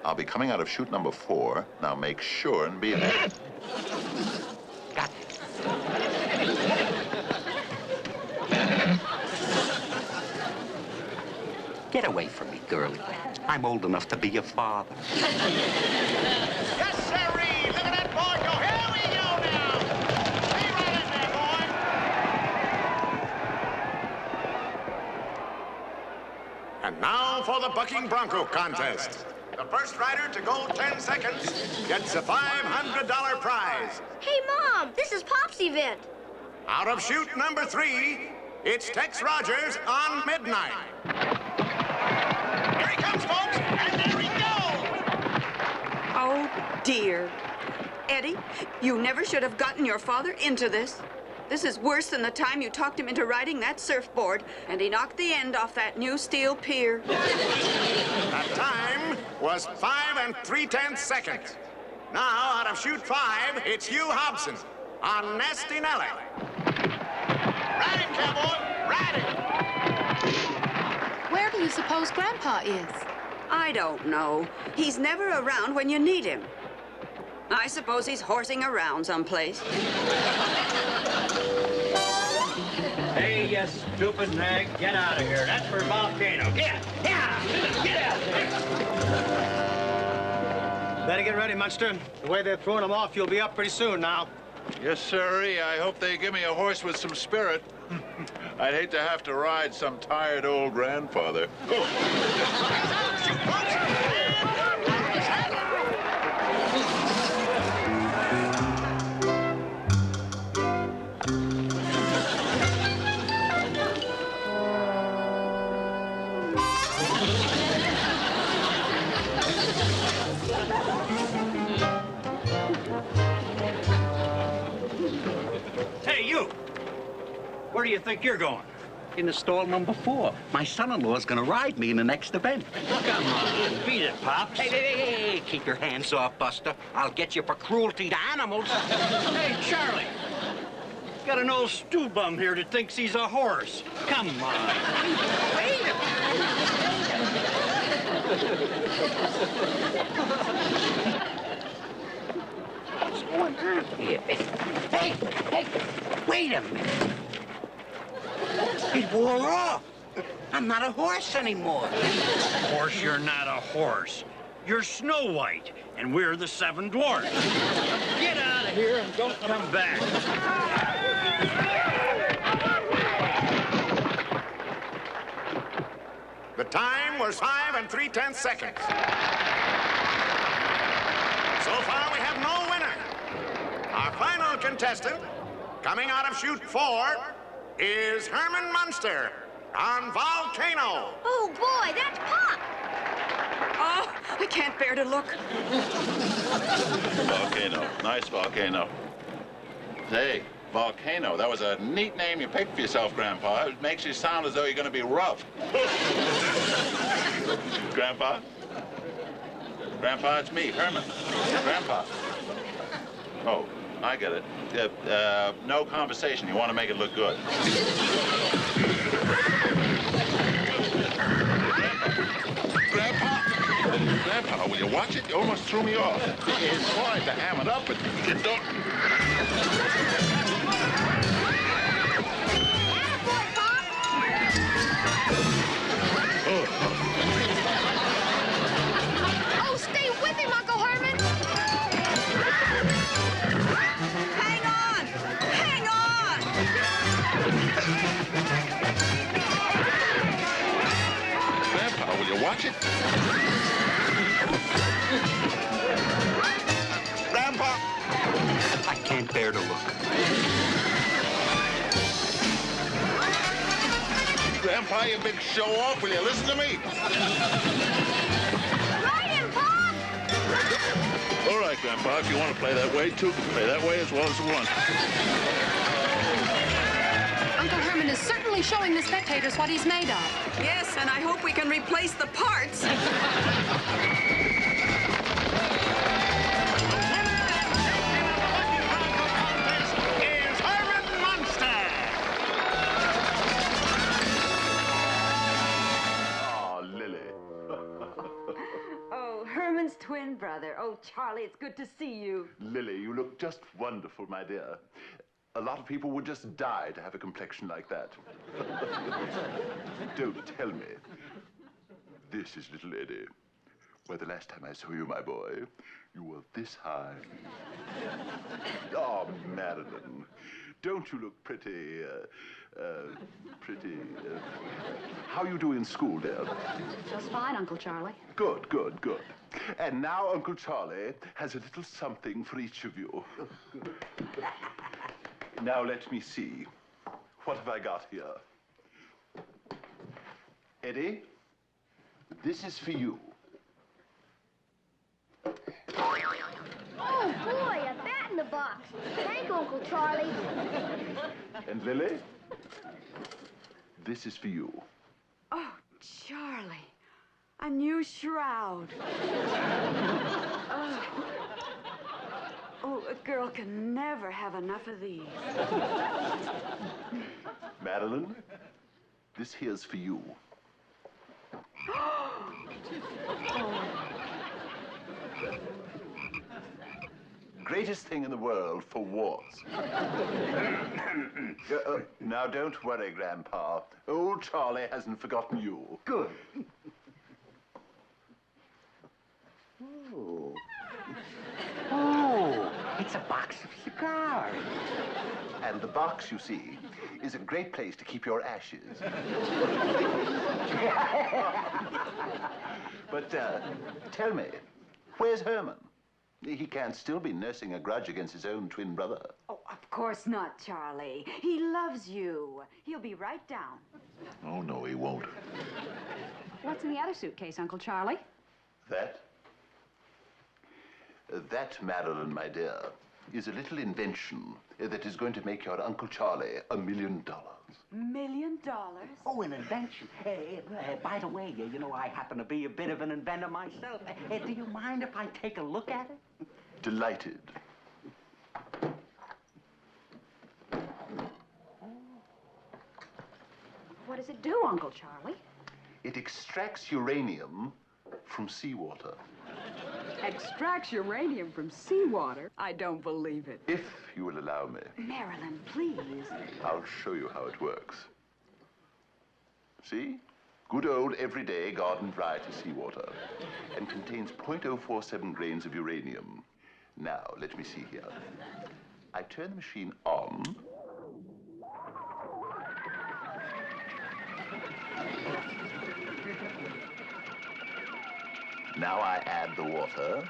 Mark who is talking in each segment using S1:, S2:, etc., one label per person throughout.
S1: I'll be coming out of chute number 4. Now make sure and be there.
S2: Got it. Get away from me, girlie. I'm old enough to be your father.
S3: Yes, sirree! Look at that boy go! Here we go now! Stay right in there, boy! And now for the bucking Bronco contest. The first rider to go 10 seconds gets a $500 prize.
S4: Hey, Mom, this is Pop's event.
S3: Out of chute number 3, it's Tex Rogers on Midnight. Here he comes, folks, and there he goes!
S5: Oh, dear. Eddie, you never should have gotten your father into this. This is worse than the time you talked him into riding that surfboard, and he knocked the end off that new steel pier.
S3: That time was 5 3/10 seconds. Now, out of chute 5, it's Hugh Hobson on Nasty Nelly. Ride it, cowboy, ride it!
S6: Where do you suppose Grandpa is?
S5: I don't know. He's never around when you need him. I suppose he's horsing around someplace.
S7: Hey, you stupid nag, get out of here. That's for Volcano. Get out there. Better get ready, Munster. The way they're throwing them off, you'll be up pretty soon now.
S1: Yes, sirree. I hope they give me a horse with some spirit. I'd hate to have to ride some tired old grandfather.
S7: Hey, you! Where do you think you're going?
S2: In the stall number 4. My son-in-law's gonna ride me in the next event.
S7: Come on, beat it, Pops.
S2: Hey, keep your hands off, Buster. I'll get you for cruelty to animals.
S7: Hey, Charlie. Got an old stew bum here that thinks he's a horse. Come on.
S2: Wait a What's going on here? Hey, wait a minute. It wore off. I'm not a horse anymore.
S7: Of course you're not a horse. You're Snow White, and we're the 7 Dwarfs. Get out of here and don't come back.
S3: The time was 5 3/10 seconds. So far, we have no winner. Our final contestant, coming out of chute 4, is Herman Munster on Volcano.
S4: Oh, boy, that's Pop.
S5: Oh, I can't bear to look.
S1: Volcano. Nice volcano. Hey, Volcano. That was a neat name you picked for yourself, Grandpa. It makes you sound as though you're going to be rough. Grandpa? Grandpa, it's me, Herman. Grandpa. Oh, I get it. No conversation. You want to make it look good. Grandpa! Grandpa, will you watch it? You almost threw me off. It's hard to ham it up, but you don't...
S4: Attaboy, Pop. Oh, stay with him, Uncle Herman.
S5: Hang on! Hang on!
S1: Grandpa, will you watch it? Grandpa!
S2: I can't bear to look.
S1: Grandpa, you big show-off. Will you listen to me?
S4: Ride him, Pop.
S1: All right, Grandpa, if you want to play that way, two can play that way as well as one.
S6: Uncle Herman is certainly showing the spectators what he's made of.
S5: Yes, and I hope we can replace the parts.
S3: Is Herman Munster.
S1: Oh, Lily.
S5: Oh, Herman.
S8: Herman's twin brother. Oh, Charlie, it's good to see you.
S9: Lily, you look just wonderful, my dear. A lot of people would just die to have a complexion like that. Don't tell me. This is little Eddie. Why, the last time I saw you, my boy, you were this high. Oh, Marilyn, don't you look pretty, how you do in school, dear?
S6: Just fine, Uncle Charlie.
S9: Good, good, good. And now Uncle Charlie has a little something for each of you. Now let me see. What have I got here? Eddie, this is for you.
S4: Oh, boy, a bat in the box. Thank you, Uncle Charlie.
S9: And Lily, this is for you.
S5: Oh, Charlie, a new shroud. Oh, a girl can never have enough of these.
S9: Madeline, this here's for you. Greatest thing in the world for wars. Now, don't worry, Grandpa. Old Charlie hasn't forgotten you.
S2: Good. Oh. Oh, it's a box of cigars.
S9: And the box, you see, is a great place to keep your ashes. But tell me, where's Herman? He can't still be nursing a grudge against his own twin brother.
S8: Oh, of course not, Charlie. He loves you. He'll be right down.
S9: Oh, no, he won't.
S6: What's in the other suitcase, Uncle Charlie?
S9: That? That, Madeline, my dear, is a little invention that is going to make your Uncle Charlie $1 million.
S8: $1 million?
S2: Oh, an invention. By the way, you know, I happen to be a bit of an inventor myself. Do you mind if I take a look at it?
S9: Delighted.
S6: What does it do, Uncle Charlie?
S9: It extracts uranium from seawater.
S8: Extracts uranium from seawater? I don't believe it.
S9: If you will allow me,
S8: Marilyn, please.
S9: I'll show you how it works. See? Good old everyday garden variety seawater. And contains 0.047 grains of uranium. Now, let me see here. I turn the machine on. Now I add the water.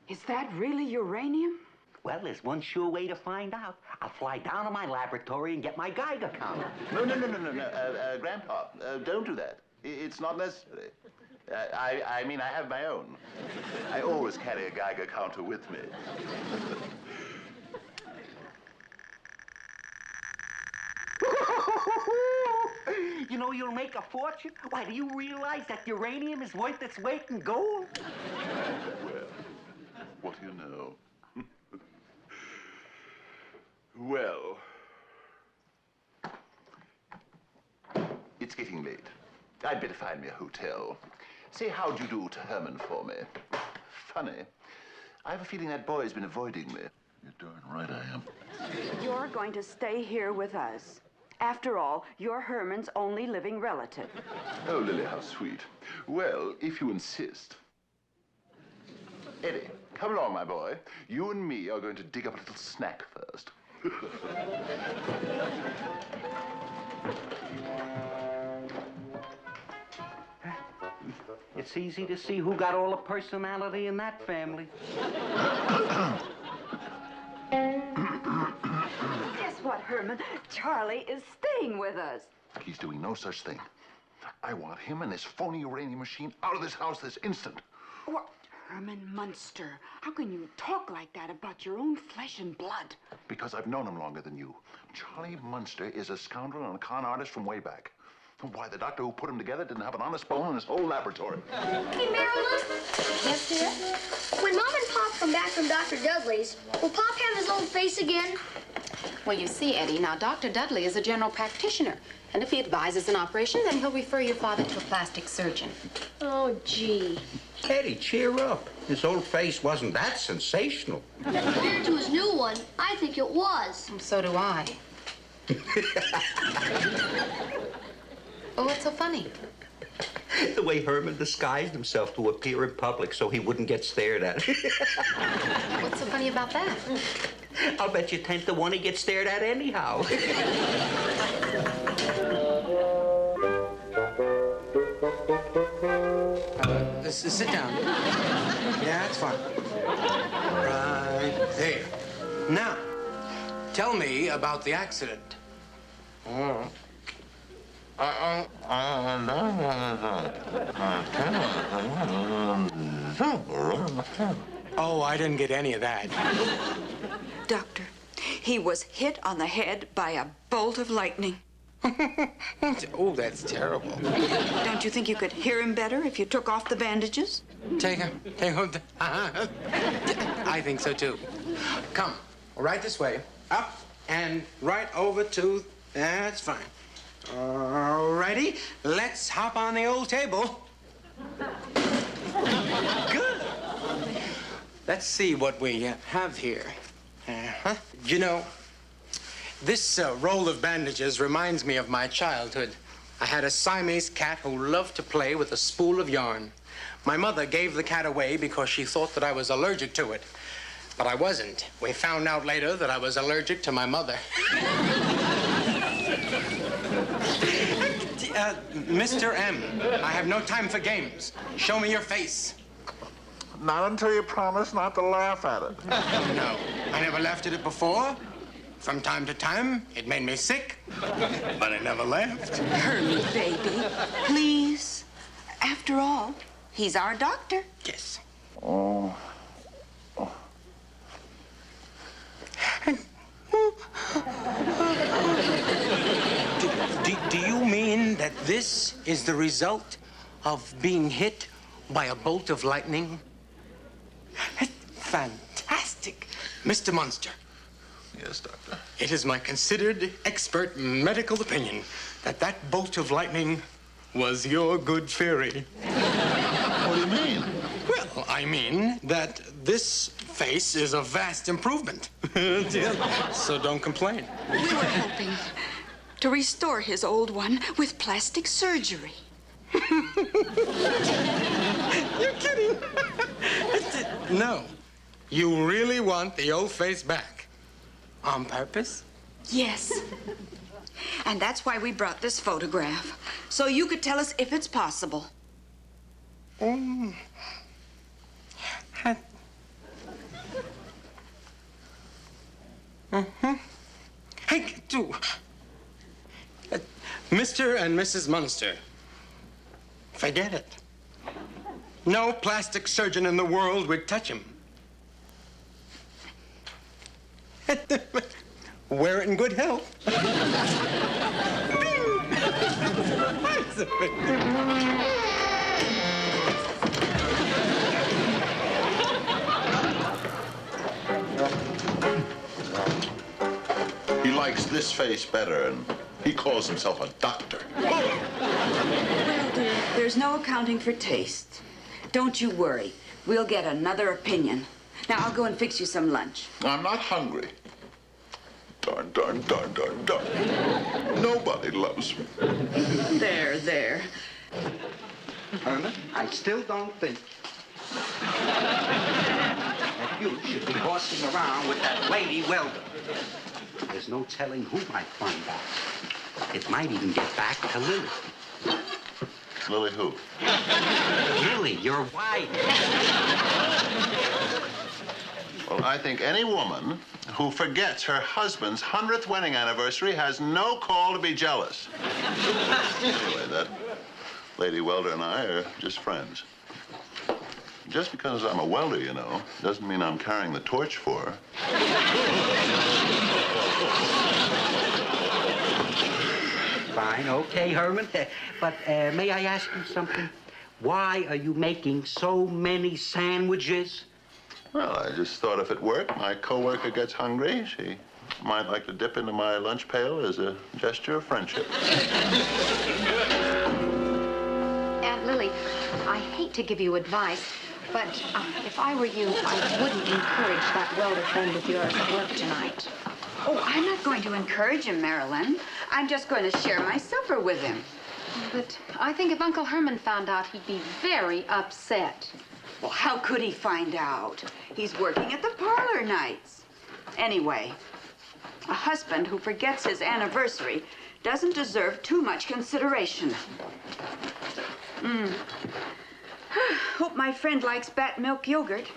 S5: Is that really uranium?
S2: Well, there's one sure way to find out. I'll fly down to my laboratory and get my Geiger counter.
S9: No, Grandpa, don't do that. It's not necessary. I mean, I have my own. I always carry a Geiger counter with me.
S2: You know, you'll make a fortune. Why, do you realize that uranium is worth its weight in gold?
S9: Well, what do you know? Well, it's getting late. I'd better find me a hotel. Say how'd you do to Herman for me. Funny. I have a feeling that boy's been avoiding me. You're darn right I am.
S5: You're going to stay here with us. After all, you're Herman's only living relative.
S9: Oh, Lily, how sweet. Well, if you insist. Eddie, come along, my boy. You and me are going to dig up a little snack first.
S2: It's easy to see who got all the personality in that family.
S5: Guess what, Herman? Charlie is staying with us.
S9: He's doing no such thing. I want him and this phony uranium machine out of this house this instant.
S5: What? Herman Munster, how can you talk like that about your own flesh and blood?
S9: Because I've known him longer than you. Charlie Munster is a scoundrel and a con artist from way back. Why, the doctor who put them together didn't have an honest bone in his whole laboratory.
S4: Hey, Marilyn.
S6: Yes, dear?
S4: When Mom and Pop come back from Dr. Dudley's, will Pop have his old face again?
S6: Well, you see, Eddie, now Dr. Dudley is a general practitioner. And if he advises an operation, then he'll refer your father to a plastic surgeon.
S4: Oh, gee.
S2: Eddie, cheer up. His old face wasn't that sensational.
S4: Compared to his new one, I think it was.
S6: So do I. Oh, what's so funny?
S2: The way Herman disguised himself to appear in public so he wouldn't get stared at.
S6: What's so funny about that?
S2: I'll bet you 10 to 1 he gets stared at anyhow.
S10: Sit down. Yeah, that's fine. Right there. Now, tell me about the accident. Oh, I didn't get any of that.
S5: Doctor, he was hit on the head by a bolt of lightning.
S10: Oh, that's terrible.
S5: Don't you think you could hear him better if you took off the bandages?
S10: Take him. I think so, too. Come, right this way. Up and right over to... That's fine. All righty, let's hop on the old table. Good. Let's see what we have here. You know, this roll of bandages reminds me of my childhood. I had a Siamese cat who loved to play with a spool of yarn. My mother gave the cat away because she thought that I was allergic to it. But I wasn't. We found out later that I was allergic to my mother. Mr. M, I have no time for games. Show me your face.
S1: Not until you promise not to laugh at it.
S10: No, I never laughed at it before. From time to time, it made me sick, but I never laughed.
S5: Hermie, baby, please. After all, he's our doctor.
S10: Yes.
S1: Oh.
S10: Do you mean that this is the result of being hit by a bolt of lightning? Fantastic. Mr. Munster.
S1: Yes, Doctor.
S10: It is my considered expert medical opinion that that bolt of lightning was your good fairy.
S1: What do you mean?
S10: Well, I mean that this face is a vast improvement. So don't complain.
S5: We were hoping to restore his old one with plastic surgery.
S10: You're kidding. No. You really want the old face back? On purpose?
S5: Yes. And that's why we brought this photograph. So you could tell us if it's possible.
S10: Mm-hmm. Hey, do. Mr. and Mrs. Munster, forget it. No plastic surgeon in the world would touch him. Wear it in good health.
S1: He likes this face better, and he calls himself a doctor.
S5: Well, dear, there's no accounting for taste. Don't you worry. We'll get another opinion. Now, I'll go and fix you some lunch.
S1: I'm not hungry. Darn, darn, darn, darn, darn. Nobody loves me.
S5: There.
S2: Herman, I still don't think that you should be horsing around with that lady welder. There's no telling who might find out. It might even get back to Lily.
S1: Lily who?
S2: Lily, your wife.
S1: Well, I think any woman who forgets her husband's 100th wedding anniversary has no call to be jealous. Anyway, that lady welder and I are just friends. Just because I'm a welder, you know, doesn't mean I'm carrying the torch for her.
S2: fine. Okay, Herman. But may I ask you something? Why are you making so many sandwiches?
S1: Well, I just thought if it worked, my coworker gets hungry, she might like to dip into my lunch pail as a gesture of friendship.
S6: Aunt Lily, I hate to give you advice, but if I were you, I wouldn't encourage that welder friend of yours at work tonight.
S5: Oh, I'm not going to encourage him, Marilyn. I'm just going to share my supper with him.
S6: But I think if Uncle Herman found out, he'd be very upset.
S5: Well, how could he find out? He's working at the parlor nights. Anyway, a husband who forgets his anniversary doesn't deserve too much consideration. Hope my friend likes bat milk yogurt.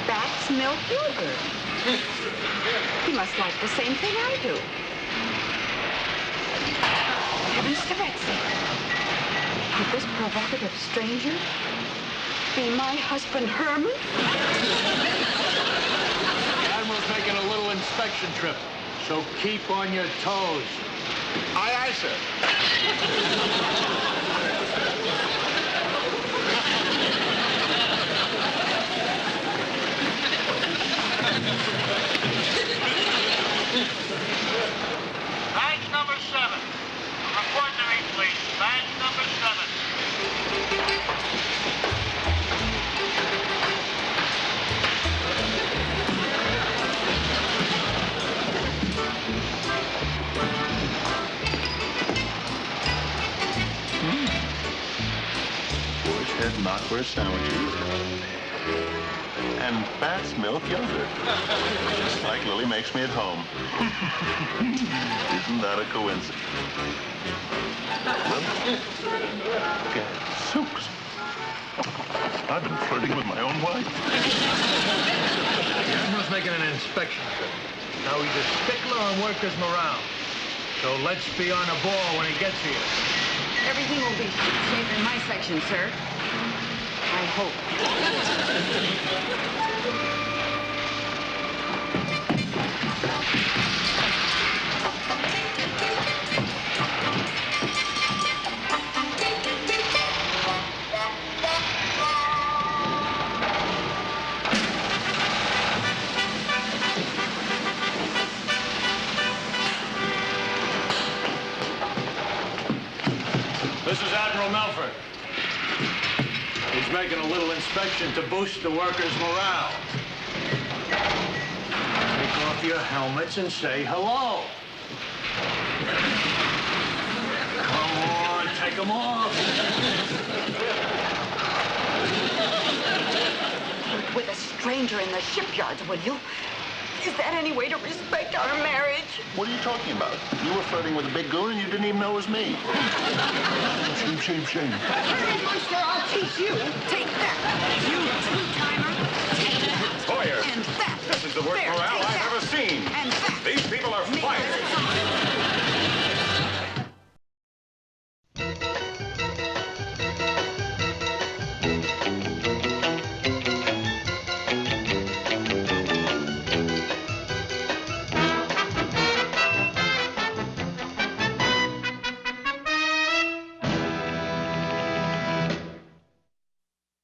S5: That's milk yogurt. He must like the same thing I do. Heavens to Betsy. Could this provocative stranger be my husband, Herman?
S7: The Admiral's making a little inspection trip, so keep on your toes.
S3: Aye, aye, sir.
S11: Badge number 7. Report to me, please. Badge number 7.
S1: Head knockwurst sandwiches and Bat's milk yogurt, just like Lily makes me at home. Isn't that a coincidence? Okay. Soups. I've been flirting with my own wife.
S7: The Admiral's making an inspection trip. Now he's a stickler on workers' morale. So let's be on the ball when he gets here.
S5: Everything will be safe in my section, sir. I hope.
S7: This is Admiral Melford. He's making a little inspection to boost the workers' morale. Take off your helmets and say hello. Come on, take them off.
S5: With a stranger in the shipyards, will you? Is that any way to respect our marriage?
S1: What are you talking about? You were flirting with a big goon and you didn't even know it was me. Shame, shame, shame.
S5: Hey, Munster, I'll teach you. Take that. You two-timer. Take that.
S3: Boyer,
S5: And that.
S3: this is the worst
S5: There,
S3: morale
S5: take
S3: I've
S5: that.
S3: ever seen.
S5: And that.
S3: These people are fired.